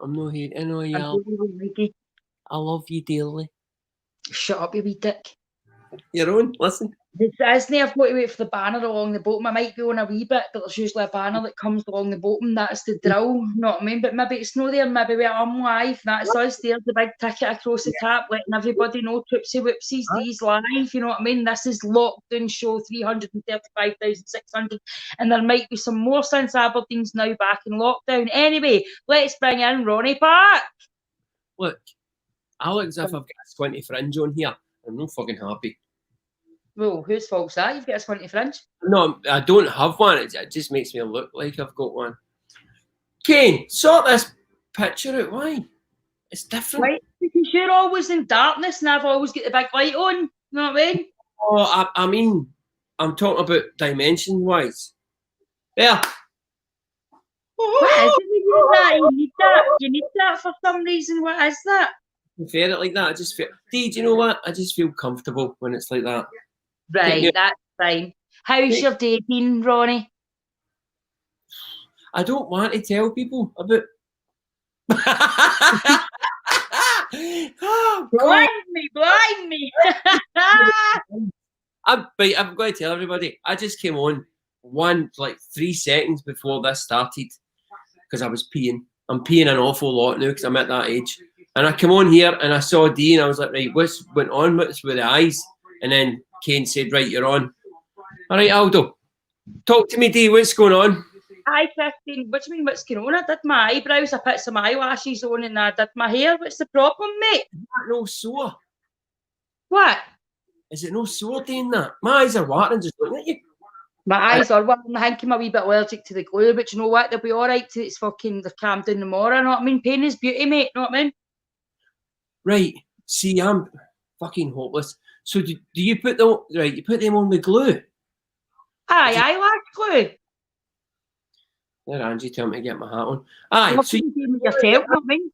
I'm not here. I know you. I'm totally won't like you. I love you dearly. Shut up, you wee dick. Your own. Listen. Isn't I've got to wait for the banner along the bottom. I might go on a wee bit, but there's usually a banner that comes along the bottom. That's the drill, you know what I mean? But maybe it's not there. Maybe we are live. That's us. There's the big ticket across the top, letting everybody know Tootsie Whoopsies, Dee's live. You know what I mean? This is lockdown show 335,600, and there might be some more since Aberdeen's now back in lockdown. Anyway, let's bring in Ronnie Park. Look, I look as if I've got a squinty fringe on here. I'm not fucking happy. Well, whose fault's that? You've got a squinty fringe? No, I don't have one. It just makes me look like I've got one. Kane, sort this picture out. Why? It's different. Why? Because you're always in darkness and I've always got the big light on. You know what I mean? Oh, I mean, I'm talking about dimension-wise. There. What is it you need that? You need that? You need that for some reason. What is that? I prefer it like that. I just feel... Dee, do you know what? I just feel comfortable when it's like that. Right, that's fine. How's your day been, Ronnie? I don't want to tell people about... Oh, blind me. I'm going to tell everybody. I just came on 3 seconds before this started because I was peeing. I'm peeing an awful lot now because I'm at that age. And I came on here and I saw Dee and I was like, right, what's went on? What's with the eyes? And then Kane said, right, you're on. All right, Aldo, talk to me, Dee. What's going on? Hi, Christine. What do you mean, what's going on? I did my eyebrows, I put some eyelashes on, and I did my hair. What's the problem, mate? Is that no sore? What? Is it no sore doing that? My eyes are watering just looking at you. My eyes are watering. I think I'm a wee bit allergic to the glue, but you know what? They'll be all right till it's fucking, they're calmed down tomorrow. You know what I mean? Pain is beauty, mate. You know what I mean? Right. See, I'm fucking hopeless. So do you put them, right, you put them on with glue? Aye, eyelash glue. There, Angie, tell me to get my hat on. Aye, so you do it yourself, you know what I mean?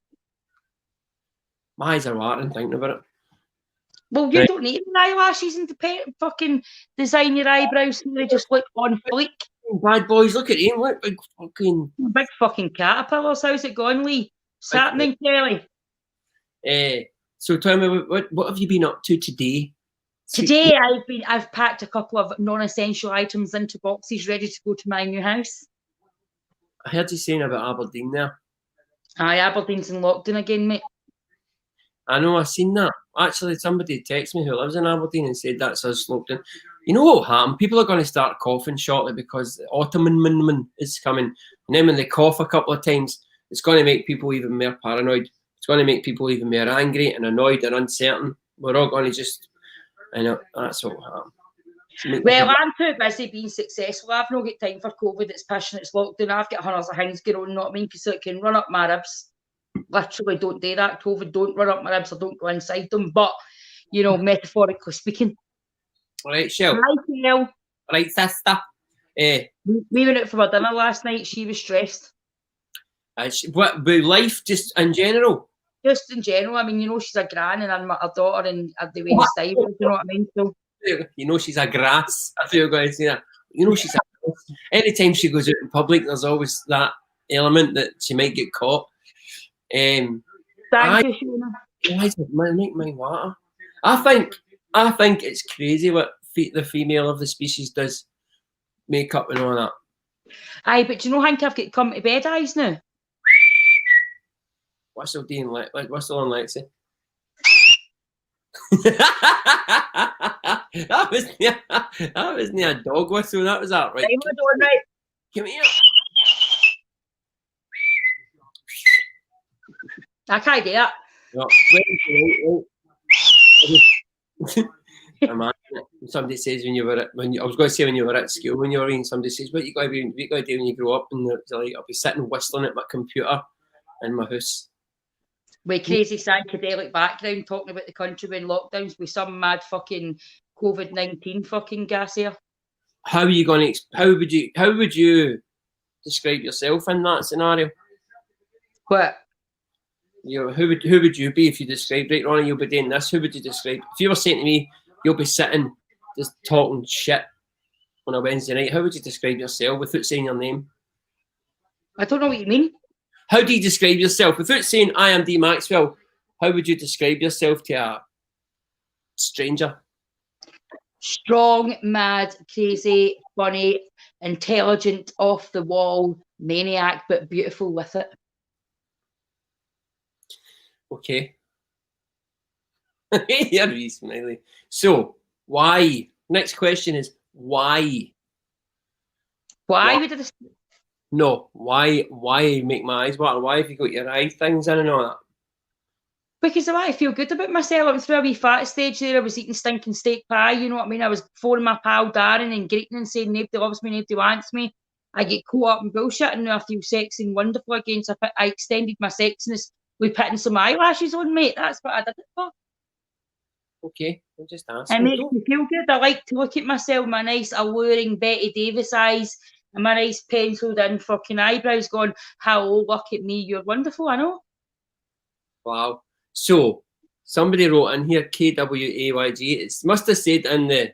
My eyes are watering thinking about it. Well, you don't need eyelashes and to fucking design your eyebrows so they just look on fleek. Bad boys, look at him, look, big fucking caterpillars. How's it going, Lee? What's happening, Kelly? So tell me, what have you been up to today? Today I've packed a couple of non-essential items into boxes ready to go to my new house. I heard you saying about Aberdeen there. Aye, Aberdeen's in lockdown again, mate. I know, I've seen that. Actually, somebody texted me who lives in Aberdeen and said that's us lockdown. You know what will happen? People are going to start coughing shortly because the autumn is coming. And then when they cough a couple of times, it's going to make people even more paranoid. It's going to make people even more angry and annoyed and uncertain. We're all going to just... I know, that's what will happen. Well, I'm too busy being successful. I've not got time for COVID. It's pushing, it's lockdown. I've got hundreds of things going on, you know what I mean? Because it can run up my ribs. Literally don't do that. COVID don't run up my ribs. I don't go inside them. But, you know, metaphorically speaking. All right, Shell. Hi, Shell. Right, sister. We went out for our dinner last night. She was stressed. What, with life just in general? Just in general. I mean, you know, she's a gran and I'm her daughter and the way style, you know what I mean? So, you know she's a grass. I feel going to say that. You know she's a grass. Anytime she goes out in public, there's always that element that she might get caught. Thank you, Shona. Make my water. I think it's crazy what the female of the species does makeup and all that. Aye, but do you know, Hank, I've got come to bed eyes now. Whistle Dean, whistle on Lexi. that was near a dog whistle. That was that, right? Right. Come here. I can't do that. No. Somebody says when you were at school when you were in, somebody says, what you got to do when you grow up? And they're like, I'll be sitting whistling at my computer in my house. With crazy psychedelic background, talking about the country when lockdowns with some mad fucking COVID-19 fucking gas here. How are you going to? How would you describe yourself in that scenario? What? You know, who would you be if you described, right, Ronnie, you'll be doing this? Who would you describe? If you were saying to me, you'll be sitting just talking shit on a Wednesday night, how would you describe yourself without saying your name? I don't know what you mean. How do you describe yourself? Without saying I am Dee Maxwell, how would you describe yourself to a stranger? Strong, mad, crazy, funny, intelligent, off the wall, maniac, but beautiful with it. Okay. You're really smiley. So, why? Next question is why? Why would I? No, why make my eyes water? Why have you got your eye things in and all that? Because I feel good about myself. I went through a wee fat stage there. I was eating stinking steak pie, you know what I mean? I was phoning my pal Darren and greeting and saying nobody loves me, nobody wants me. I get caught up in bullshit and now I feel sexy and wonderful again. So I extended my sexiness with putting some eyelashes on, mate. That's what I did it for. Okay, I'm just asking. It makes me feel good. I like to look at myself, my nice alluring Betty Davis eyes and my nice penciled in fucking eyebrows going, hello, look at me, you're wonderful, I know. Wow. So, somebody wrote in here, KWAYG. It must have said in the,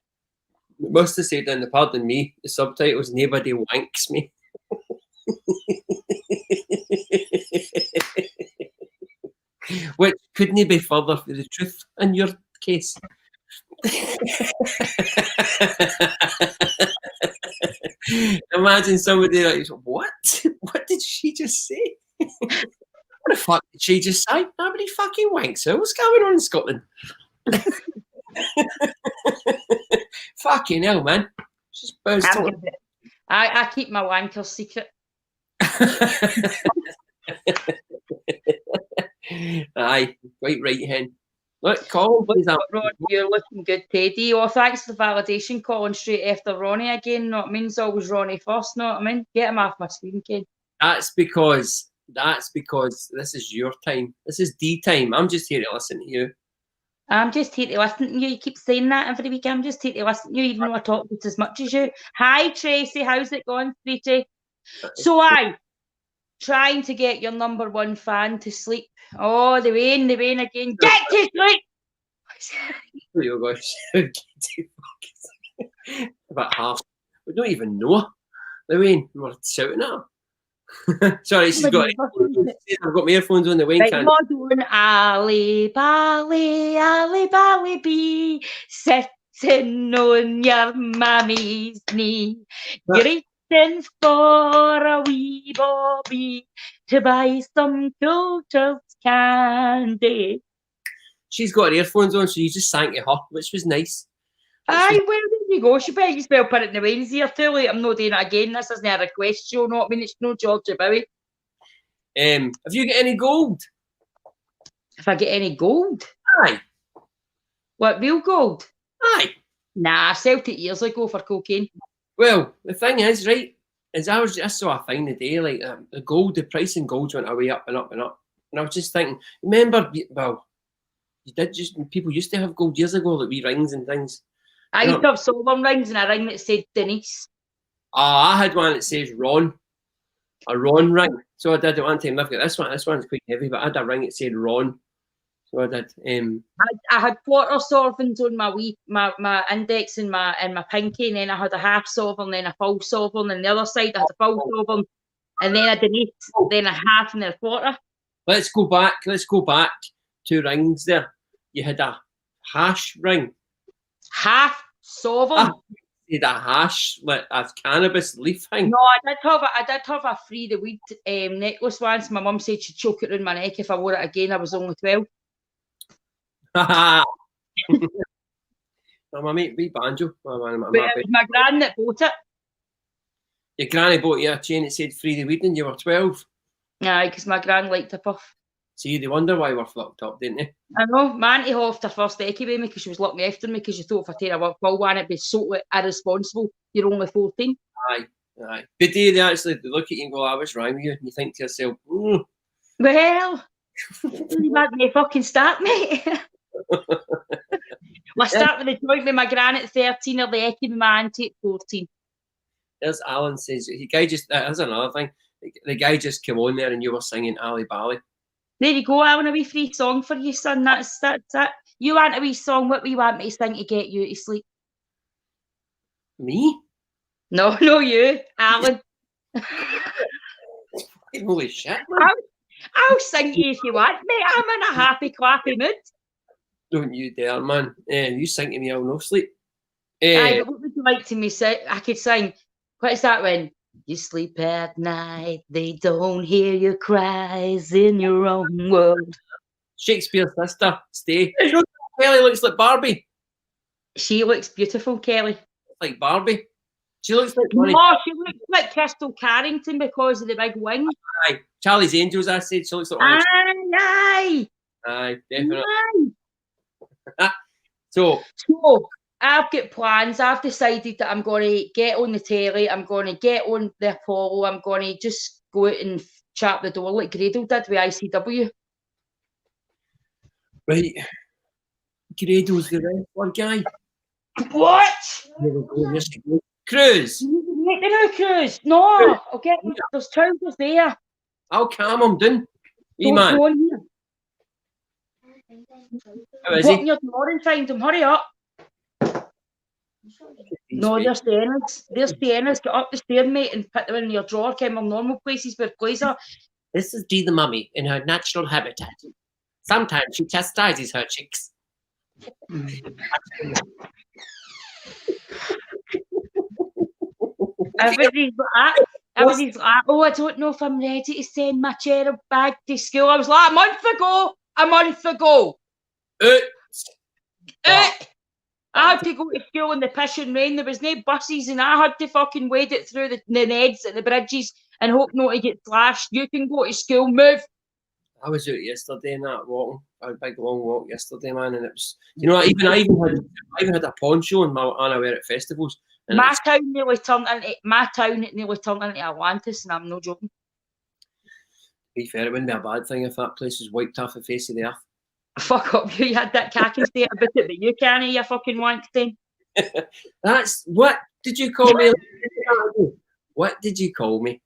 pardon me, the subtitles, nobody wanks me. Which couldn't be further from the truth in your case. Imagine somebody like, what? What did she just say? What the fuck did she just say? Nobody fucking wanks her. What's going on in Scotland? Fucking hell, man. Just I keep my wankers secret. Aye, quite right, hen. Look, Colin, please. Ron, you're looking good, Teddy. Oh, thanks for the validation, Colin, straight after Ronnie again. Know what I mean? It's always Ronnie first, know what I mean? Get him off my screen, Ken. That's because this is your time. This is D time. I'm just here to listen to you. I'm just here to listen to you. You keep saying that every week. I'm just here to listen to you, even though I talk just as much as you. Hi, Tracy. How's it going, sweetie? So trying to get your number one fan to sleep. Oh, the rain again. Get to sleep! Oh your gosh. About half. We don't even know. The rain. We're shouting at her. Sorry, I've got my earphones on. The Wayne can't. Ali Bally bee, sitting on your mammy's knee, greeting for a wee Bobby to buy some cultured candy. She's got her earphones on, so you just sang to her, which was nice. Aye, well, there you go. She better spell put it in the Wayne's ear. Too late, I'm not doing it again. This isn't a request show, know what I mean? It's no Georgia Bowie. Have you got any gold? If I get any gold? Aye. What, real gold? Aye. Nah, I sold it years ago for cocaine. Well, the thing is, right, is I saw a thing today, like the price in gold went way up and up and up. And I was just thinking, remember, well, people used to have gold years ago, like wee rings and things. I used to have silver rings and a ring that said Denise. I had one that says Ron. A Ron ring. So I did at one time. I've got this one. This one's quite heavy, but I had a ring that said Ron. So I did. I had quarter sovereigns on my index and my pinky, and then I had a half sovereign, then a full sovereign, and the other side I had a full sovereign, and then a Denise, then a half and then a quarter. Let's go back 2 rings there. You had a hash ring. Half sovereign. You had a hash, like a cannabis leaf thing. No, I did have a free the weed necklace once. My mum said she'd choke it around my neck if I wore it again. I was only 12. My mate, wee banjo. My gran that bought it. Your granny bought you a chain that said free the weed and you were 12. Aye, because my gran liked a puff. See, they wonder why we're fucked up, didn't they? I know. My auntie off her first eckie with me because she was looking after me because she thought if I take a full one, it'd be so irresponsible. You're only 14. Aye. But they actually look at you and go, I was wrong with you. And you think to yourself, Well, you mad me fucking start, mate. I start with the joint with my gran at 13 or the eckie with my auntie at 14. There's Alan says, that's another thing. The guy just came on there and you were singing Ali Bally. There you go. I want a wee free song for you, son. That's it. You want a wee song? What we want me to sing to get you to sleep? Me? No, you, Alan. Holy shit, man. I was I'll sing to you if you want, mate. I'm in a happy, clappy mood. Don't you dare, man. You sing to me, I'll no sleep. Aye, but what would you like to me say? I could sing. What is that when you sleep at night? They don't hear your cries in your own world. Shakespeare's sister, Stay. Kelly looks like Barbie. She looks beautiful, Kelly. Like Barbie. She looks like money. No, she looks like Crystal Carrington because of the big wing. Aye. Charlie's Angels, I said. She looks like Aye. Aye, definitely. Aye. So, I've got plans. I've decided that I'm going to get on the telly. I'm going to get on the Apollo. I'm going to just go out and chat the door like Gradle did with ICW. Right. Grado's the wrestler guy. What? Cruz. Make the new Cruz. No, I'll get him. There's trousers there. I'll calm him down. Hey, Don't man. go on here. How is Go he? up in your door and find him. Hurry up. No, they're Siennas. They're Siennas. Get up the stairs, mate, and put them in your drawer. Kind of normal places where plays are. This is Dee the mummy in her natural habitat. Sometimes she chastises her chicks. Everybody's like, oh, I don't know if I'm ready to send my cherub back to school. I was like, a month ago. I had to go to school in the pissing rain. There was no buses, and I had to fucking wade it through the neds and the bridges and hope not to get slashed. You can go to school, move. I was out yesterday in that walking, a big long walk yesterday, man, and it was, you know, I even had a poncho and my underwear at festivals. And My town nearly turned into Atlantis, and I'm no joking. To be fair, it wouldn't be a bad thing if that place was wiped off the face of the earth. Fuck up, you had that cack state about it, but you can't, you fucking wankstein. That's, what did you call me? What did you call me?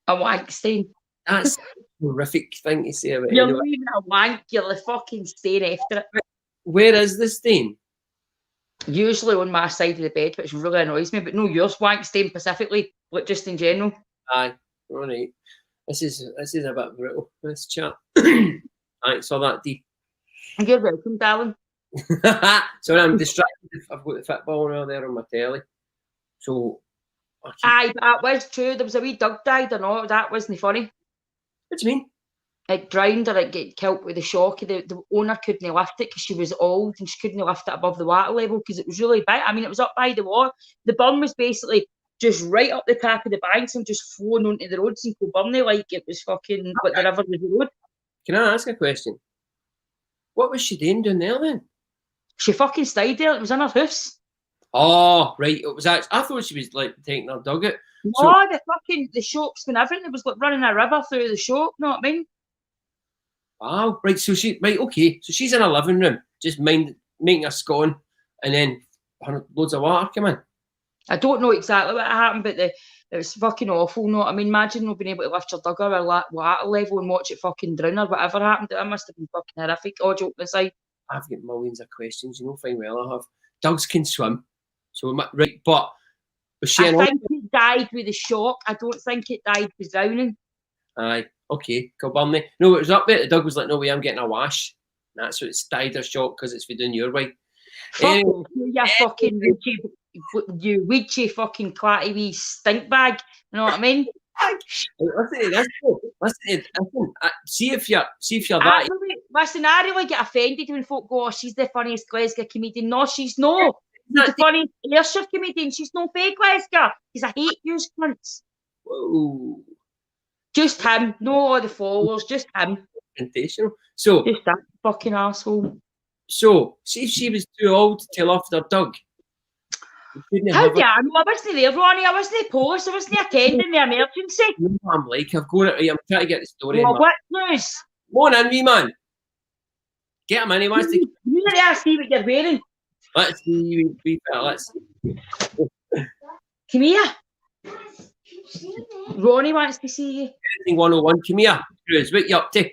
A wankstein. That's a horrific thing to say about You're anyone. not even a wank, you're the fucking stain after it. Where is the stain? Usually on my side of the bed, which really annoys me, but no, yours wank stain specifically, like just in general. Aye, all right. This is a bit brutal, this chat. Thanks for that, Dee. You're welcome, darling. Sorry, I'm distracted. I've got the football now there on my telly. So, Aye, but that was true. There was a wee dog died or not. That wasn't funny. What do you mean? It drowned or it get killed with the shock. The owner couldn't lift it because she was old and she couldn't lift it above the water level because it was really big. I mean, it was up by the water. The burn was basically just right up the top of the banks and just flowing onto the roads in Kilburnie like it was fucking like the river was the road. Can I ask a question? What was she doing down there then? She fucking stayed there. It was in her house. Oh, right. It was actually, I thought she was like taking her dog out. No, the shocks and everything. It was like running a river through the shock. Know what I mean? Wow, right. So okay. So she's in a living room, just making a scone, and then loads of water come in. I don't know exactly what happened, but it was fucking awful. No, I mean, imagine not being able to lift your dog over a water level and watch it fucking drown or whatever happened. That must have been fucking horrific. All joking aside. I've got millions of questions. You know, fine well I have. Dogs can swim, so right. But was she? I think it died with a shock. I don't think it died with drowning. Aye, okay, Kilburnie. No, it was up there. The dog was like, "No way, I'm getting a wash." And that's what it's died or shock because it's for doing your way. Anyway, you fucking you weedy fucking clatty wee stink bag. You know what I mean? Listen to this. Listen. See if you're that. Listen, I really get offended when folk go, "Oh, she's the funniest Glasgow comedian." No, she's not. She's the funniest Ayrshire comedian. She's no fake Glasgow. Because I hate you cunts. Whoa. Just him. No all the followers. Just him. Sensational. So. Just that fucking arsehole. So, see if she was too old to look after her dog. How do I know? I wasn't there, Ronnie. I wasn't post. I wasn't attending the emergency. You know what I'm like? I've got it. I'm trying to get the story. Well, what news? Come on in, wee man. Get him in. He wants to. You need to see what you're wearing. Let's see. Let's see. Come here. Ronnie wants to see you. Anything 101. Come here. Cruz, what you up to?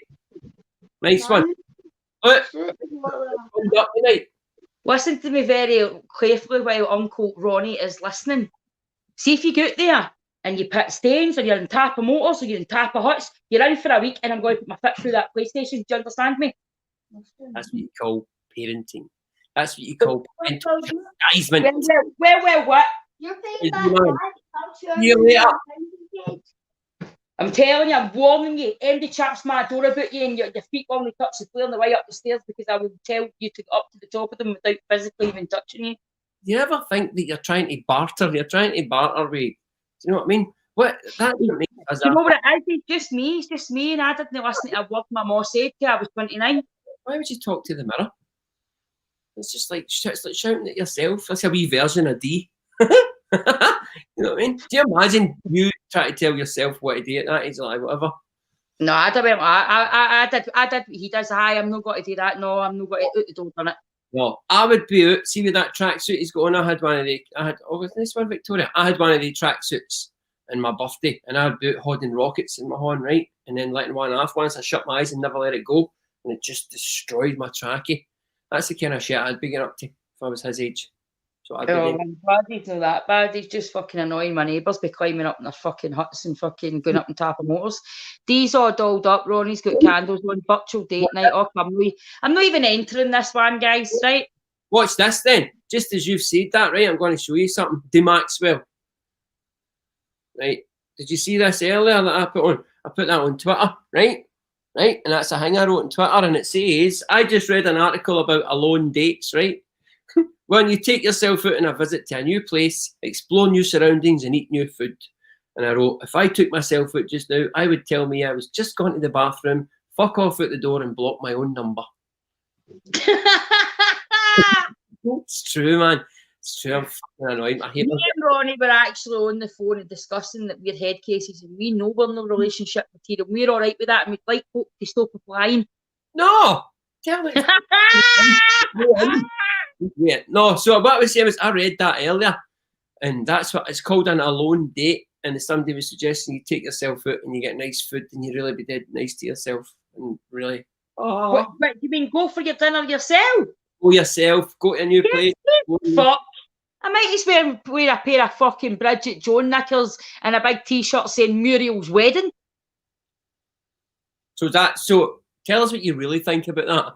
Nice one. What? Up tonight? Listen to me very carefully while Uncle Ronnie is listening. See if you get there. and you put stains, or you're in Tapa Motors, or you're in Tapa Huts, you're in for a week, and I'm going to put my foot through that PlayStation. Do you understand me? That's what you call parenting. That's what you call parental chastisement. Well, what? You're paying back. See you later. I'm telling you, I'm warning you. MD chaps my door about you, and your feet only touch the floor on the way up the stairs, because I will tell you to go up to the top of them without physically even touching you. Do you ever think that you're trying to barter? You're trying to barter with. Do you know what I mean? What that doesn't make us. You know what it is? It's just me, and I didn't listen to a word my mum said till I was 29. Why would you talk to the mirror? It's just like shouting at yourself. That's a wee version of Dee. You know what I mean? Do you imagine you try to tell yourself what to do at that age, like whatever? No, I did. I did what he does. I'm not going to do that. No, I'm not going to out the door on it. No, I would be out. See with that tracksuit he's got on. I had one of the. Was this one Victoria? I had one of the tracksuits in my birthday, and I'd be out holding rockets in my hand, right, and then letting one off. Once I shut my eyes and never let it go, and it just destroyed my trachea. That's the kind of shit I'd be getting up to if I was his age. So I'd I'm glad he's not that bad. He's just fucking annoying my neighbours by climbing up in their fucking huts and fucking going up on top of motors. Dee's all dolled up. Ronnie's got candles on. Virtual date night. Oh, I'm not even entering this one, guys. Right? Watch this then. Just as you've said that, right? I'm going to show you something. Dee Maxwell. Right? Did you see this earlier that I put on? I put that on Twitter, right? Right? And that's a thing I wrote on Twitter, and it says, I just read an article about alone dates, right? When you take yourself out on a visit to a new place, explore new surroundings and eat new food. And I wrote, if I took myself out just now, I would tell me I was just going to the bathroom, fuck off out the door and block my own number. It's true, man. It's true. I'm fucking annoyed. I hate me and Ronnie were actually on the phone and discussing that we're head cases, and we know we're in a relationship material. We're all right with that, and we'd like folk to stop applying. No! Tell me. Yeah, no, so what I was saying was I read that earlier, and that's what it's called, an alone date. And somebody was suggesting you take yourself out and you get nice food and you really be dead nice to yourself and really. Oh. What you mean, go for your dinner yourself? Go yourself, go to a new place. Fuck. I might as well wear a pair of fucking Bridget Jones knickers and a big t-shirt saying Muriel's wedding. So tell us what you really think about that.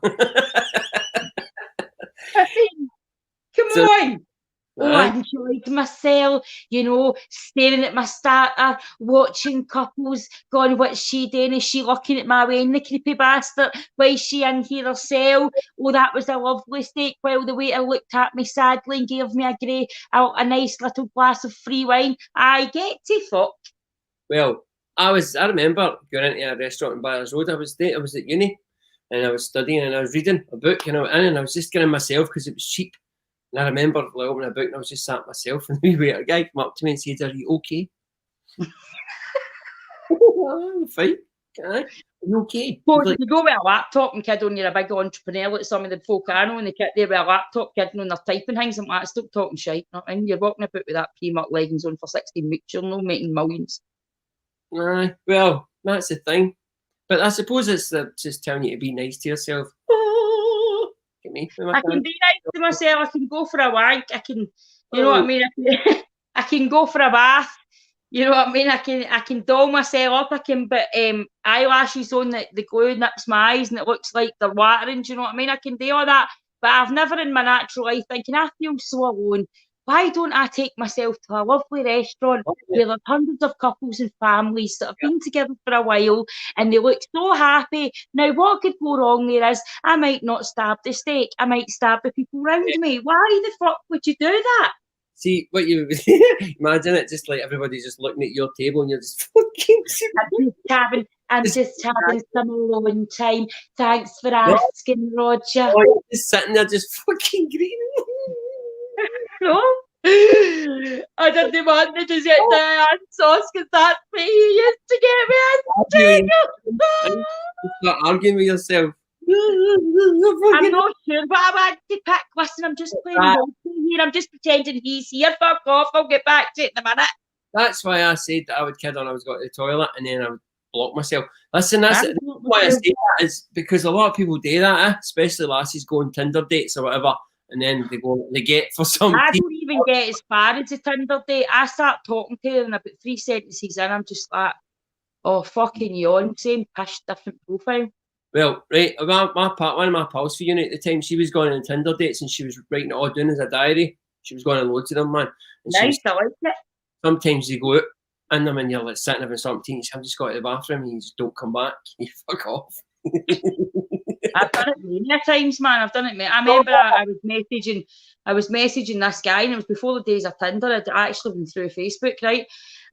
Come on. Oh, I enjoyed myself, staring at my starter, watching couples, going, what's she doing? Is she looking at my wedding, the creepy bastard? Why is she in here herself? Oh, that was a lovely steak. While the waiter looked at me sadly and gave me a nice little glass of free wine. I get to fuck. Well, I remember going into a restaurant in Byers Road. I was at uni, and I was studying, and I was reading a book, and I was just getting myself because it was cheap. And I remember opening a book, and I was just sat myself, and the waiter guy came up to me and said, "Are you okay?" I'm fine. Are you okay? So like, you go with a laptop and kid on, you're a big entrepreneur like some of the folk I know, and they get there with a laptop kidding on their typing things and like, stop talking shit. And you're walking about with that Primark leggings on for 16 weeks, you're not making millions. Well, that's the thing. But I suppose it's just telling you to be nice to yourself. Me. I can be nice to myself. I can go for a wank. I can, you know what I mean? I can go for a bath. You know what I mean? I can doll myself up. I can put eyelashes on the glue nips my eyes and it looks like they're watering. Do you know what I mean? I can do all that. But I've never in my natural life thinking, I feel so alone. Why don't I take myself to a lovely restaurant where there's hundreds of couples and families that have been together for a while and they look so happy? Now, what could go wrong there is I might not stab the steak. I might stab the people around me. Why the fuck would you do that? See, what you imagine it just like everybody's just looking at your table and you're just fucking... I'm just having some alone time. Thanks for asking, Roger. Oh, you're just sitting there just fucking green. No, I didn't want to just get Diane sauce because that's what he used to get me in. Start arguing with yourself. I'm not sure what I want to pick. Listen, I'm just playing here. I'm just pretending he's here. Fuck off. I'll get back to it in a minute. That's why I said that I would kid on I was going to the toilet and then I would block myself. Listen, that's why I say that is because a lot of people do that, especially lassies go on Tinder dates or whatever. And then they get for some. I don't even get as far as the Tinder date. I start talking to her and about 3 sentences in, I'm just like, oh, fucking yawn, same pish, different profile. Well, right, one of my pals for uni at the time, she was going on Tinder dates and she was writing it all down as a diary. She was going on loads of them, man. And Nice, I like it. Sometimes you go out in them and you're like sitting having something, I've just got to the bathroom and you just don't come back. You fuck off. I've done it many times, man. I've done it, mate. I remember I was messaging this guy, and it was before the days of Tinder. I'd actually been through Facebook, right?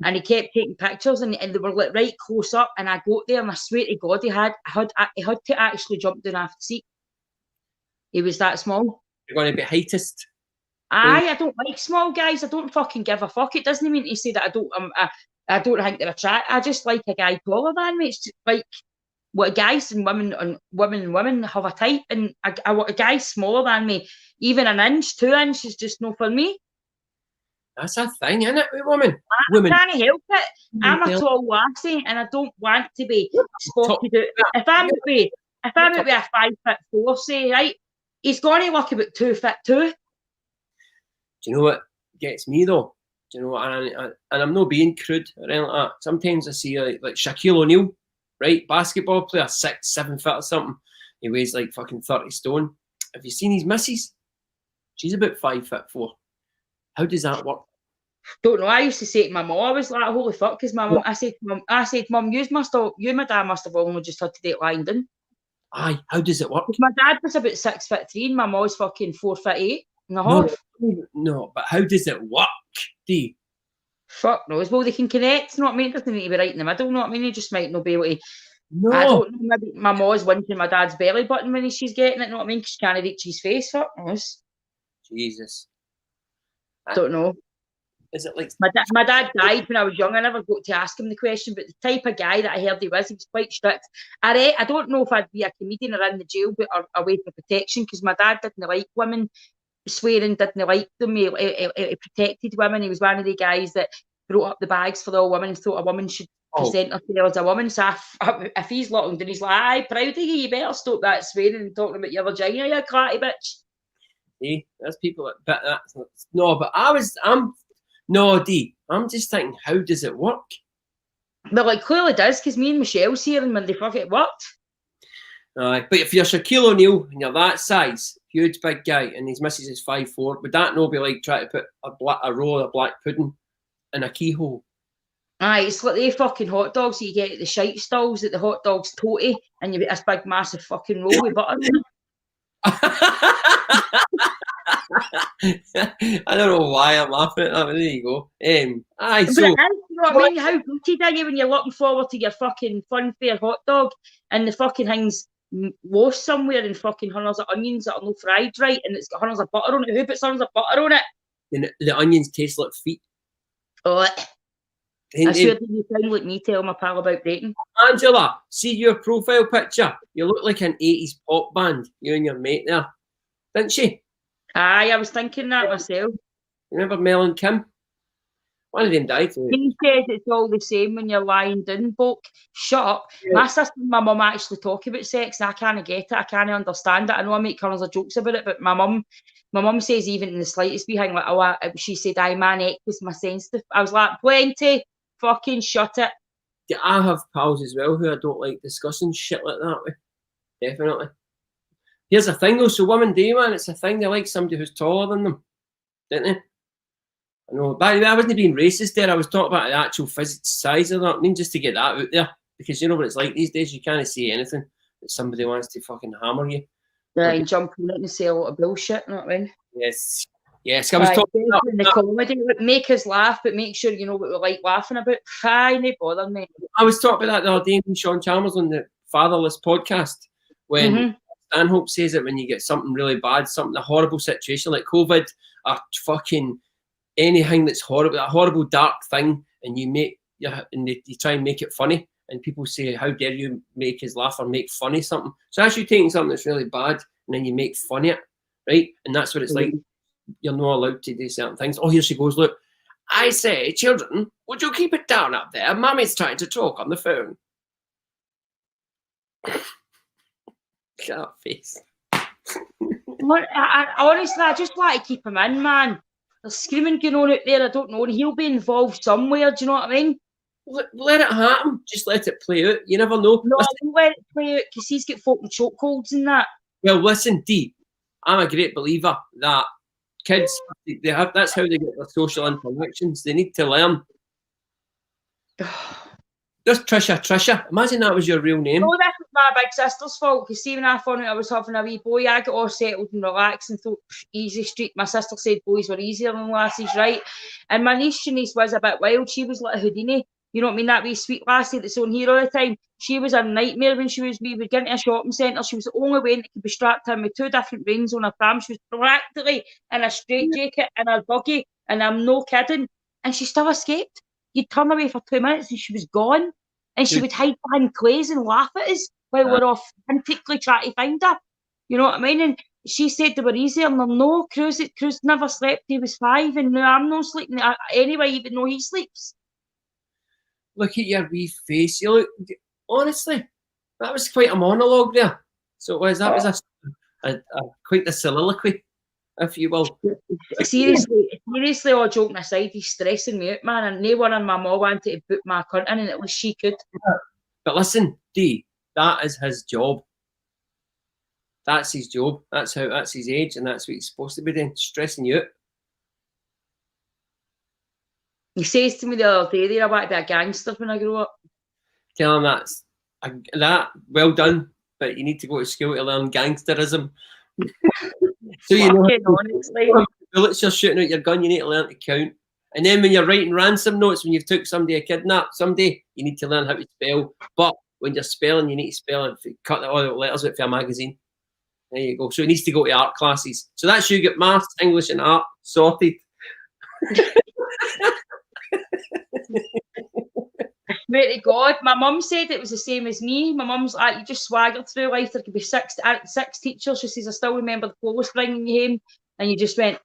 And he kept taking pictures, and they were like right close up. And I got there, and I swear to God, he had to actually jump down off the seat. He was that small. You're going to be heightist. Aye, I don't like small guys. I don't fucking give a fuck. It doesn't mean to say that I don't think they're attractive. I just like a guy taller than me. It's just like what guys and women have a type, and I want a guy smaller than me, even an inch, 2 inches is just no for me. That's a thing, isn't it, with women? I can't help it. I'm a tall lassie, and I don't want to be spotted out. If I'm with a 5'4", say, right, he's going to look about 2'2". Do you know what gets me though? Do you know what? And I'm not being crude or anything like that. Sometimes I see like Shaquille O'Neal, right? Basketball player, 6'7" or something. He weighs like fucking 30 stone. Have you seen his missus? She's about 5'4". How does that work? Don't know. I used to say to my mum, I was like, holy fuck, because my mum, I said, mum, you and my dad must have only just had to date lying down. Aye, how does it work? My dad was about 6'3" and my mum was fucking 4'8" and a half. No, but how does it work, Dee? Fuck knows. Well, they can connect, you know what I mean? It doesn't need to be right in the middle, you know what I mean? He just might not be able to. No. I don't know, maybe my mom's winching my dad's belly button when she's getting it, you know what I mean? Because she can't reach his face, fuck knows. Jesus. Don't know. Is it like my dad died when I was young? I never got to ask him the question, but the type of guy that I heard he was quite strict. I don't know if I'd be a comedian or in the jail, but or away for protection, because my dad didn't like women swearing, didn't like them. He protected women. He was one of the guys that brought up the bags for all women and thought a woman should present herself as a woman. So if he's looking down, he's like, aye, proud of you better stop that swearing and talking about your vagina, you clatty bitch. See, there's people that that's no, but Dee, I'm just thinking, how does it work? Well, like, clearly does, because me and Michelle's here, and when they fuck it worked. But if you're Shaquille O'Neal and you're that size, huge big guy, and his missus is 5'4", would that not be like trying to put a roll of black pudding in a keyhole? Aye, it's like the fucking hot dogs that you get at the shite stalls at the hot dogs toty, and you get this big massive fucking roll with butter in it. I don't know why I'm laughing at that, but there you go. Aye, but so, it is, you know what I mean? How booted are you when you're looking forward to your fucking funfair hot dog and the fucking thing's lost somewhere and fucking hundreds of onions that are no fried right, and it's got hundreds of butter on it? Who puts hundreds of butter on it? and the onions taste like feet. Oh, I swear to you sound like me telling my pal about dating. Angela, see your profile picture. You look like an 80s pop band, you and your mate there. Didn't she? Aye, I was thinking that myself. Remember Mel and Kim? One of them died. He says it's all the same when you're lying down, folk. Shut up. Yeah. My sister and my mum actually talk about sex, and I can't get it. I can't understand it. I know I make kernels of jokes about it, but my mum says even in the slightest wee thing, like, she said, aye, my neck was my sensitive. I was like, plenty. Fucking shut it. Yeah, I have pals as well who I don't like discussing shit like that with. Definitely. Here's the thing though, so women do, man, it's a thing, they like somebody who's taller than them. Didn't they? I know. By the way, I wasn't being racist there. I was talking about the actual physical size of that. I mean, just to get that out there. Because you know what it's like these days, you can't see anything that somebody wants to fucking hammer you. Yeah, and jump on it and say a lot of bullshit, you know what I mean? Yes. Yes, I was talking about the comedy, make us laugh, but make sure you know what we like laughing about. Aye, no bother me. I was talking about that the other day with Sean Chalmers on the Fatherless podcast when Stanhope says that when you get something really bad, a horrible situation like COVID, or fucking anything that's horrible, a horrible dark thing, and you try and make it funny, and people say, how dare you make us laugh or make funny something. So as you're taking something that's really bad and then you make funny it, right? And that's what it's like. You're not allowed to do certain things. Oh, here she goes, look. I say, children, would you keep it down up there? Mummy's trying to talk on the phone. Shut up, face. Honestly, I just want to keep him in, man. there's screaming going on out there, I don't know, and he'll be involved somewhere, do you know what I mean? Let it happen. Just let it play out. You never know. No, I won't let it play out because he's got fucking chokeholds and that. Well, listen, Dee, I'm a great believer that kids, that's how they get their social interactions. They need to learn. Just Trisha. Imagine that was your real name. No, that was my big sister's fault, because see, when I found out I was having a wee boy, I got all settled and relaxed and thought, easy street. My sister said boys were easier than lassies, right? And my niece was a bit wild. She was like a Houdini. You know what I mean? That wee sweet lassie that's on here all the time. She was a nightmare when we would get into a shopping centre. She was the only one that could be strapped in with 2 different reins on her pram. She was practically in a straitjacket and a buggy, and I'm no kidding. And she still escaped. You'd turn away for 2 minutes and she was gone. And she would hide behind clays and laugh at us while we're off frantically trying to find her. You know what I mean? And she said they were easier, and no, Cruz never slept. He was 5, and now I'm not sleeping anyway, even though he sleeps. Look at your wee face. You look, honestly, that was quite a monologue there. So that was a quite a soliloquy, if you will. Seriously, all joking aside, he's stressing me out, man. And no one in my mom wanted to put my cunt in, and at least she could. But listen, Dee, that is his job. That's his job. That's his age, and that's what he's supposed to be doing, stressing you out. He says to me the other day, I want to be a gangster when I grow up. Tell him that well done, but you need to go to school to learn gangsterism. So you know, honestly, bullets you're shooting out your gun, you need to learn to count. And then when you're writing ransom notes, when you've took somebody a kidnap, you need to learn how to spell. But when you're spelling, you need to spell and cut all the letters out for a magazine. There you go. So he needs to go to art classes. So that's you get maths, English, and art sorted. I swear to God, my mum said it was the same as me. My mum's like, you just swagger through life. There could be six teachers. She says, I still remember the police bringing you home, and you just went,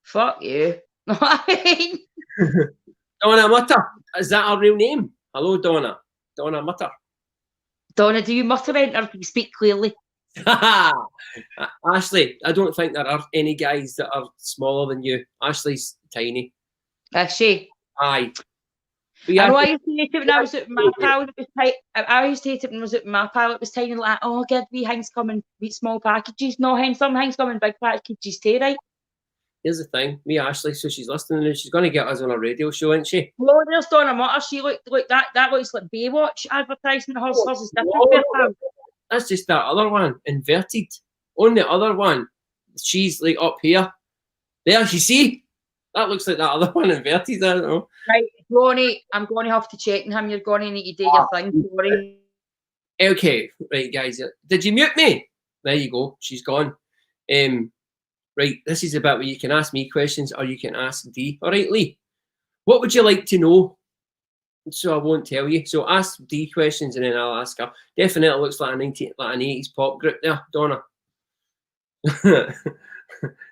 fuck you. Donna Mutter, is that her real name? Hello, Donna. Donna Mutter. Donna, do you mutter in, or do you speak clearly? Ashley, I don't think there are any guys that are smaller than you. Ashley's tiny. Is she? Aye. I know I used to hate it when I was at my pal. I used to hate it when I was at my pal. It was tiny, like, oh, good, wee things coming, wee small packages. No, some things coming big packages too, right? Here's the thing, me, Ashley, so she's listening and she's going to get us on a radio show, isn't she? Well, there's Donna Mutter. She looked like that looks like Baywatch advertisement. Hers is different. That's just that other one, inverted. On the other one, she's like up here. There, you see? That looks like that other one inverted, I don't know. Right, Ronnie, I'm going to have to check on him. You're going to need to do your thing, sorry. Okay, right, guys. Did you mute me? There you go. She's gone. Right, this is a bit where you can ask me questions or you can ask Dee. All right, Lee. What would you like to know? So I won't tell you. So ask Dee questions and then I'll ask her. Definitely looks like an 80s pop group there, Donna.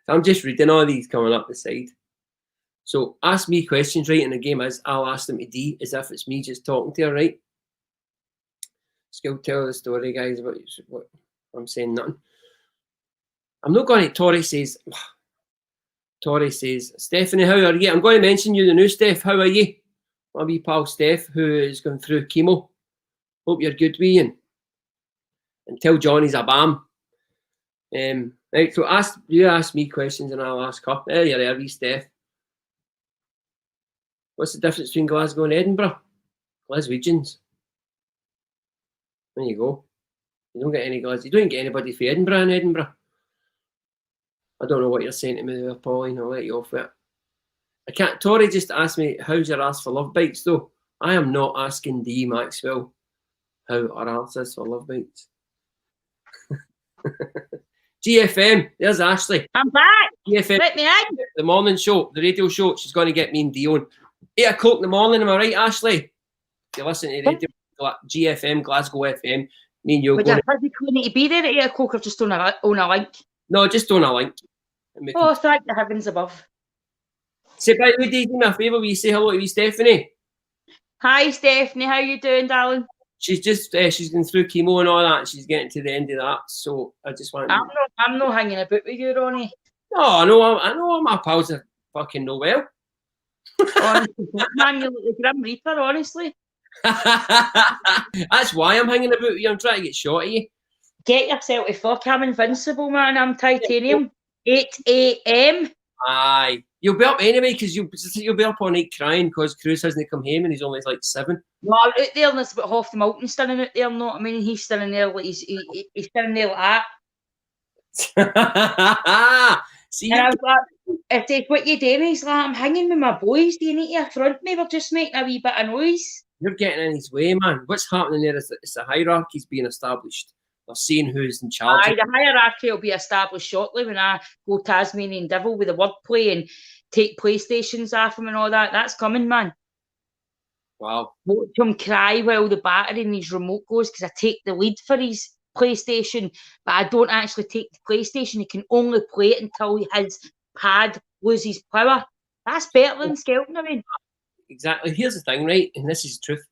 I'm just reading all these coming up the side. So ask me questions, right? And the game is I'll ask them to Dee as if it's me just talking to her, right? Skill tell the story, guys, about what I'm saying nothing. I'm not going to. Tori says, Stephanie, how are you? I'm going to mention you the new Steph. How are you? My wee pal Steph, who is going through chemo. Hope you're good, wee, and tell Johnny's a bam. Right, so ask me questions and I'll ask her. There you are, wee Steph. What's the difference between Glasgow and Edinburgh? Glaswegians. There you go. You don't get any Glasgow. You don't get anybody from Edinburgh in Edinburgh. I don't know what you're saying to me there, Pauline. I'll let you off it. I can't. Tori just asked me, how's your arse for love bites, though? I am not asking Dee Maxwell how our arse is for love bites. GFM, there's Ashley. I'm back. GFM. Let me in. The morning show, the radio show. She's going to get me and Dee on. 8 o'clock in the morning, am I right, Ashley? You listen to radio, GFM, Glasgow FM. Me and you Would you physically need to be there at 8 o'clock or just on a link? No, just on a link. Oh, thank the heavens above. Say, by the way, Dee, do me a favour, will you say hello to wee Stephanie? Hi, Stephanie. How you doing, darling? She's just, she's going through chemo and all that. She's getting to the end of that. So I just want I'm not hanging about with you, Ronnie. No, I know all my pals are fucking no well. Honestly, man, you're like the Grim Reaper, honestly. That's why I'm hanging about you. I'm trying to get shot at you. Get yourself to fuck. I'm invincible, man. I'm titanium. 8 a.m. Aye. You'll be up anyway because you'll be up all night crying because Cruz hasn't come home and he's only like 7. No, out there and there's about half the mountain standing out there, know what I mean? He's standing there like he's standing there like that. See, and I was like, if they what you doing? He's like, I'm hanging with my boys. Do you need to affront me? We're just making a wee bit of noise. you're getting in his way, man. What's happening there is the hierarchy's being established. They're seeing who's in charge. Aye, the hierarchy will be established shortly when I go Tasmanian Devil with the wordplay and take PlayStations off him and all that. That's coming, man. Wow. Watch him cry while the battery in his remote goes because I take the lead for his PlayStation, but I don't actually take the PlayStation. He can only play it until his pad loses power. That's better than scalping him. Exactly. Here's the thing, right? And this is the truth.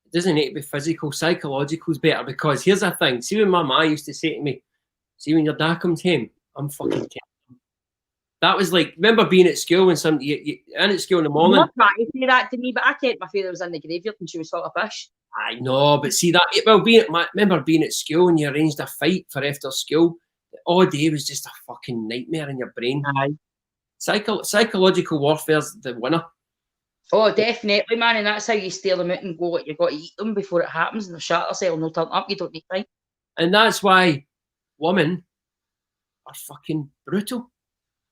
It doesn't need to be physical. Psychological is better because here's the thing. See, when my ma used to say to me, see, when your dad comes home, I'm fucking telling him. That was like, remember being at school when you in at school in the morning? I'm not trying to say that to me, but I kept my father was in the graveyard and she was full of fish. I know, but see that, well, remember being at school and you arranged a fight for after school? All day was just a fucking nightmare in your brain. Aye. Psychological warfare's the winner. Oh, definitely, man, and that's how you steal them out and go, like, you've got to eat them before it happens and the shatter cell will turn up, you don't need time. And that's why women are fucking brutal.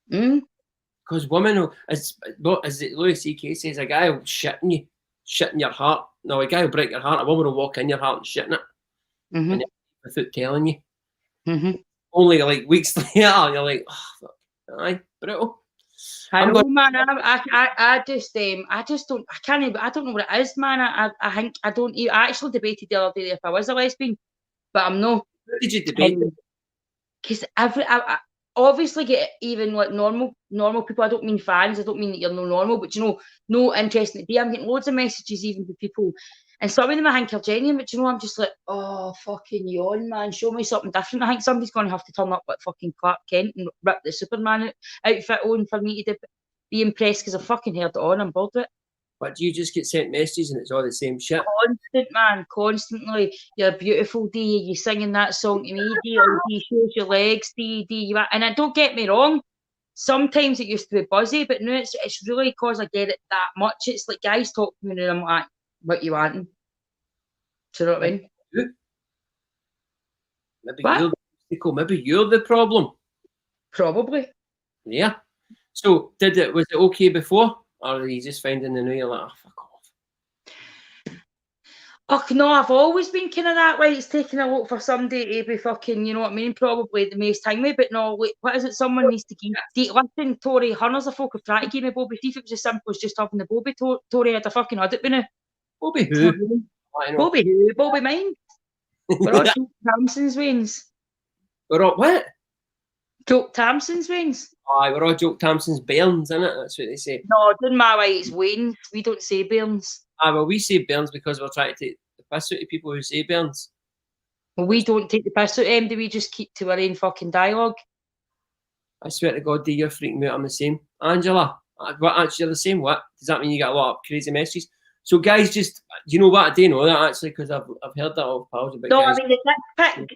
Because women, as Louis C.K. says, a guy will shit in your heart. No, a guy will break your heart. A woman will walk in your heart and shit in it. And without telling you. Only like weeks later, you're like, oh, fuck. Aye, brutal. I know, man. I just don't. I can't even. I don't know what it is, man. I think I don't. I actually debated the other day if I was a lesbian, but I'm not. What did you debate? Because I obviously get even like normal people. I don't mean fans. I don't mean that you're no normal, but you know, no interest in it. I'm getting loads of messages even from people, and some of them I think are genuine. But you know, I'm just like, oh, fucking yawn, man. Show me something different. I think somebody's going to have to turn up like fucking Clark Kent and rip the Superman outfit on for me to be impressed because I fucking heard it on. I'm bored with it. But you just get sent messages and it's all the same shit. Constant, man, constantly. You're beautiful, Dee. You singing that song to me, Dee. Dee shows your legs, Dee. And I don't get me wrong. Sometimes it used to be buzzy, but now it's really because I get it that much. It's like guys talk to me and I'm like, what you wanting? Do you know what I mean? Maybe you're the problem. Probably. Yeah. So was it okay before? Or are you just finding the new, you're like, oh, fuck off? Oh, no, I've always been kind of that way. It's taking a lot for somebody to be fucking, you know what I mean, probably the most time me, but no, wait, what is it? Someone needs to give. Listen, Tory, hundreds of folk have tried to give me Bobby. See if it was as simple as just having the Bobby. Tory had a fucking had it with now. Bobby who? Bobby who? Bobby mine. We're all Joke Tamson's veins. We're all what? Joke Tamson's veins. Aye, we're all Joke Tamson's bairns, innit? That's what they say. No, it doesn't matter why it's Wayne. We don't say bairns. Ah, well, we say bairns because we're trying to take the piss out of people who say bairns. Well, we don't take the piss out of them. Do we just keep to our own fucking dialogue? I swear to God, Dee, you're freaking me out. I'm the same. Angela, what? Actually, you're the same. What? Does that mean you get a lot of crazy messages? So, guys, just, you know what? I do know that, actually, because I've heard that off pals about no, guys. I mean,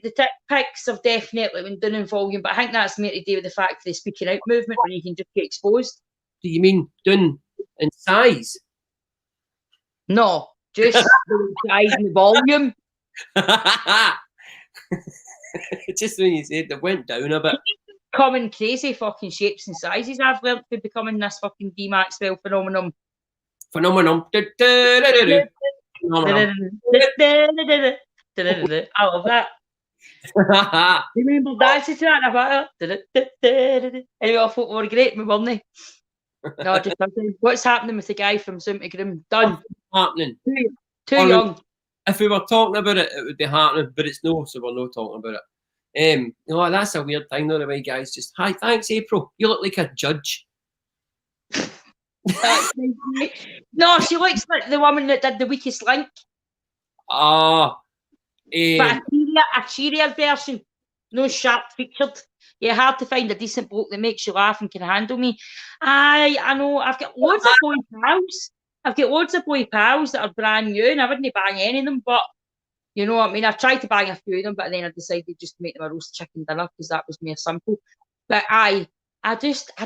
the tick pics have definitely been done in volume, but I think that's more to do with the fact of the speaking out movement where you can just get exposed. Do you mean done in size? No, just the size and the volume. Just when you said they went down a bit. Coming crazy fucking shapes and sizes I've learned for becoming this fucking Dee Maxwell phenomenon. I love that. Remember dancing to that? I thought, anyway, I thought we were great, we weren't. No, just what's happening with the guy from Zoom Grim? Done. Happening. Too young. If we were talking about it, it would be happening, but it's no, so we're not talking about it. You know, that's a weird thing, though, the way guys just, hi, thanks, April. You look like a judge. No, she looks like the woman that did The Weakest Link. But a cheerier version. No sharp featured. Yeah, hard to find a decent bloke that makes you laugh and can handle me. Aye, I know. I've got loads of boy pals. I've got loads of boy pals that are brand new, and I wouldn't bang any of them, but you know what I mean? I've tried to bang a few of them, but then I decided just to make them a roast chicken dinner because that was more simple. But I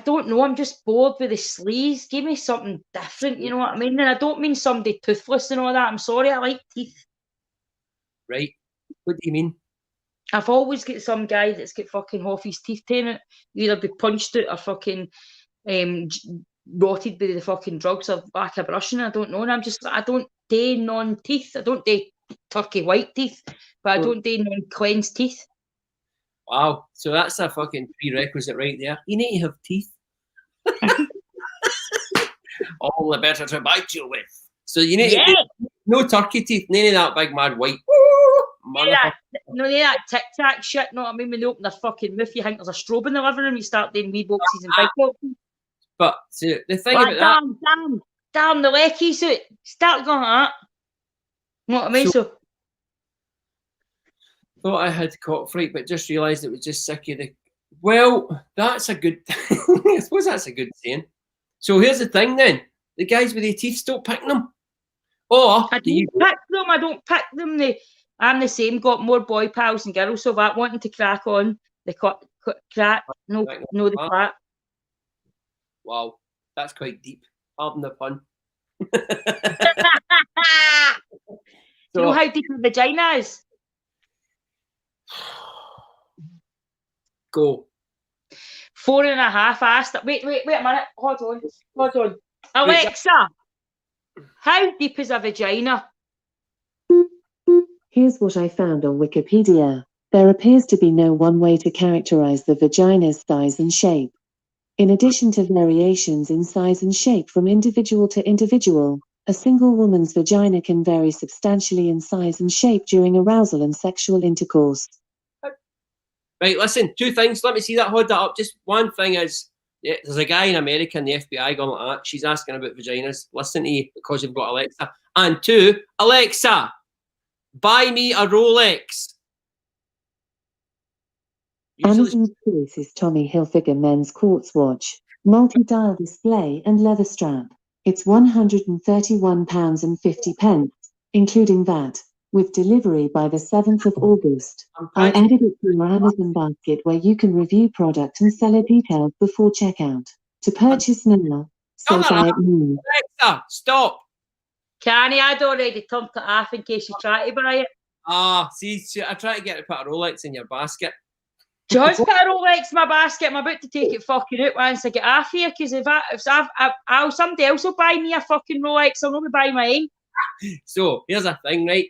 don't know. I'm just bored with the sleaze. Give me something different, you know what I mean? And I don't mean somebody toothless and all that. I'm sorry, I like teeth. Right. What do you mean? I've always got some guy that's got fucking half his teeth in it. Either be punched out or fucking rotted by the fucking drugs or back of brushing. I don't know. And I don't do non-teeth. I don't do turkey white teeth, but I don't do non-cleansed teeth. Wow. So that's a fucking prerequisite right there. You need to have teeth. All the better to bite you with. So you need to do no turkey teeth, none of that big mad white. None of that tic tac shit, know what I mean? When they open their fucking mouth, you think there's a strobe in the living room, you start doing wee boxes and big boxes. But so the thing about damn, the leckies out. Start going like that. You know what I mean? So thought I had cockfright, but just realised it was just sick of the. Well, that's a good. I suppose that's a good saying. So here's the thing then: the guys with the teeth, stop picking them. Or I don't pick them. I'm the same. Got more boy pals and girls, so that wanting to crack on the crack. No, the flat. Wow, that's quite deep. Pardon the pun. Do you know how deep a vagina is? Go. 4.5. I asked. Wait a minute. Hold on. Alexa, how deep is a vagina? Here's what I found on Wikipedia. There appears to be no one way to characterize the vagina's size and shape. In addition to variations in size and shape from individual to individual, a single woman's vagina can vary substantially in size and shape during arousal and sexual intercourse. Right, listen, two things. Let me see that. Hold that up. Just one thing is, there's a guy in America in the FBI going like that. She's asking about vaginas. Listen to you because you've got Alexa. And two, Alexa, buy me a Rolex. Amazon's choice is Tommy Hilfiger men's quartz watch, multi-dial display and leather strap. It's £131.50, including VAT, with delivery by the 7th of August. I added it to your Amazon basket where you can review product and seller details before checkout. To purchase now, say buy it now. Alexa, stop. Canny, I'd already turned it off in case you try to buy it. See, I try to get to put a Rolex in your basket. Just put a Rolex in my basket. I'm about to take it fucking out once I get off here, because if somebody else will buy me a fucking Rolex, I'll not be buying my own. So here's a thing, right?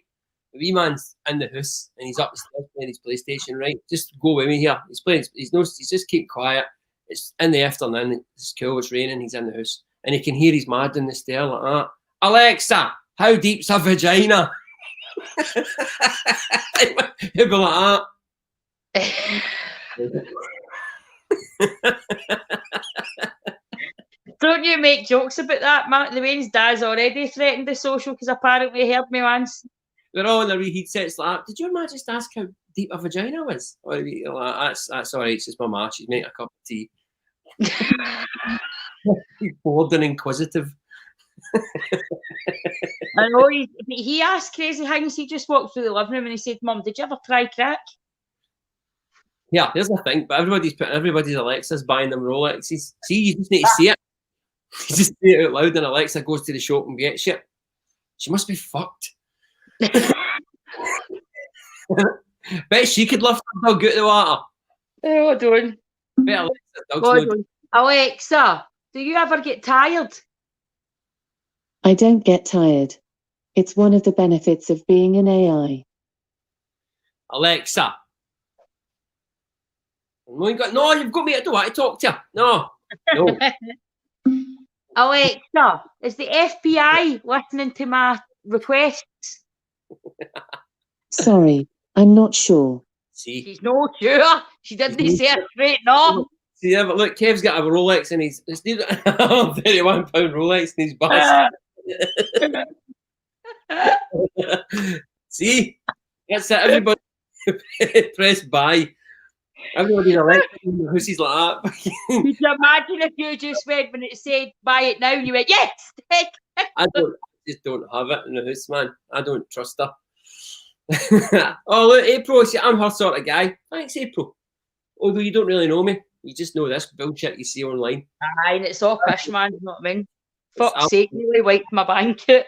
The wee man's in the house and he's up the stairs playing his PlayStation, right? Just go with me here. He's playing. He's just keep quiet. It's in the afternoon. It's cool. It's raining. He's in the house and he can hear his mad in the stair like that. Alexa, how deep's a vagina? He'll be like that. Don't you make jokes about that? Mark the Wayne's dad's already threatened the social because apparently he heard me once. They're all in their wee headsets like that. Did your ma just ask how deep a vagina was? Or like, that's all right. It's just my ma. She's making a cup of tea. He's bored and inquisitive. I know he asked crazy things. He just walked through the living room and he said, "Mum, did you ever try crack?" Yeah, there's the thing, but everybody's Alexa's buying them Rolexes. See, you just need to see it. You just say it out loud, and Alexa goes to the shop and gets shit. She must be fucked. Bet she could lift her dog out of the water. Oh, don't. Bet Alexa, do you ever get tired? I don't get tired. It's one of the benefits of being an AI. Alexa. No, you've got me. I don't want to talk to you. No. Alexa, is the FBI listening to my requests? Sorry, I'm not sure. See, she's not sure. She didn't say it straight, no. See, but look, Kev's got a Rolex in his £31 Rolex in his basket. See, that's it. Everybody press buy. Everybody's elected in the houses like that. Could you imagine if you just went when it said buy it now and you went, yes, take it. I just don't have it in the house, man. I don't trust her. Oh, look, April, see, I'm her sort of guy. Thanks, April. Although you don't really know me, you just know this bullshit you see online. Aye, and it's all fish, man, you know what I mean? Fuck's sake, nearly wiped my blanket.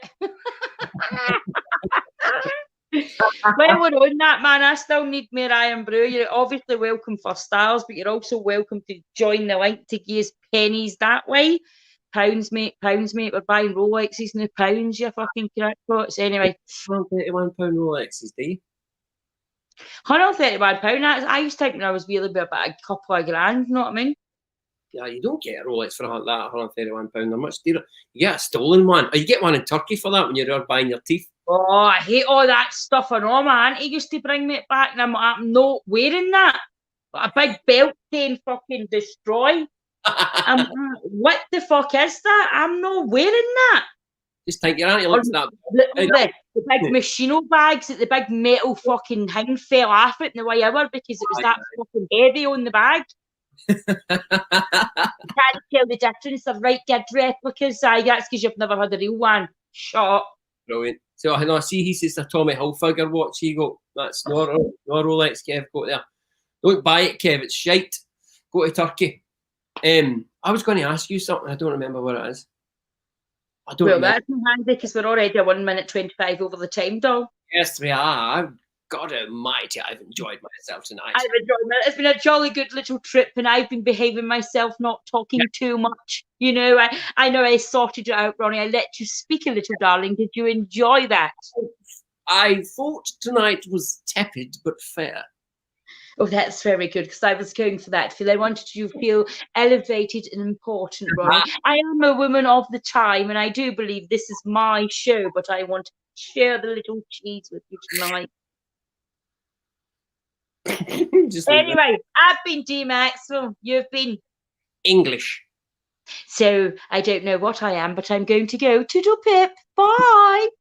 When we're on that, man, I still need more Iron Brew. You're obviously welcome for stars, but you're also welcome to join the link to give us pennies that way. Pounds, mate. We're buying Rolexes in the pounds, you fucking crackpots. Anyway. £131 Rolexes, do you? £131. I used to think when I was really about a couple of grand, you know what I mean? Yeah, you don't get a Rolex for that £131. They're much dearer. You get a stolen one. Or you get one in Turkey for that when you're out buying your teeth. Oh, I hate all that stuff. I know, my auntie used to bring me it back, and I'm not wearing that. A big belt saying fucking destroy. What the fuck is that? I'm not wearing that. Just think your auntie looks that. The big Machino bags that the big metal fucking thing fell off it in the way over because it was that fucking heavy on the bag. You can't tell the difference. They're right good replicas. That's because you've never had a real one. Shut up. Brilliant. So I know. See, he says the Tommy Hilfiger watch he got. That's not a Rolex. Kev got there. Don't buy it, Kev. It's shite. Go to Turkey. I was going to ask you something. I don't remember what it is. I don't. Well, that's handy because we're already a 1 minute 25 over the time, doll. Yes, we are. God almighty, I've enjoyed myself tonight. I've enjoyed it. It's been a jolly good little trip, and I've been behaving myself, not talking too much. You know, I know I sorted it out, Ronnie. I let you speak a little, darling. Did you enjoy that? I thought tonight was tepid but fair. Oh, that's very good, because I was going for that. I wanted you to feel elevated and important, Ronnie. I am a woman of the time, and I do believe this is my show, but I want to share the little cheese with you tonight. Anyway, I've been Dee Maxwell. You've been English. So I don't know what I am, but I'm going to go to Pip. Bye.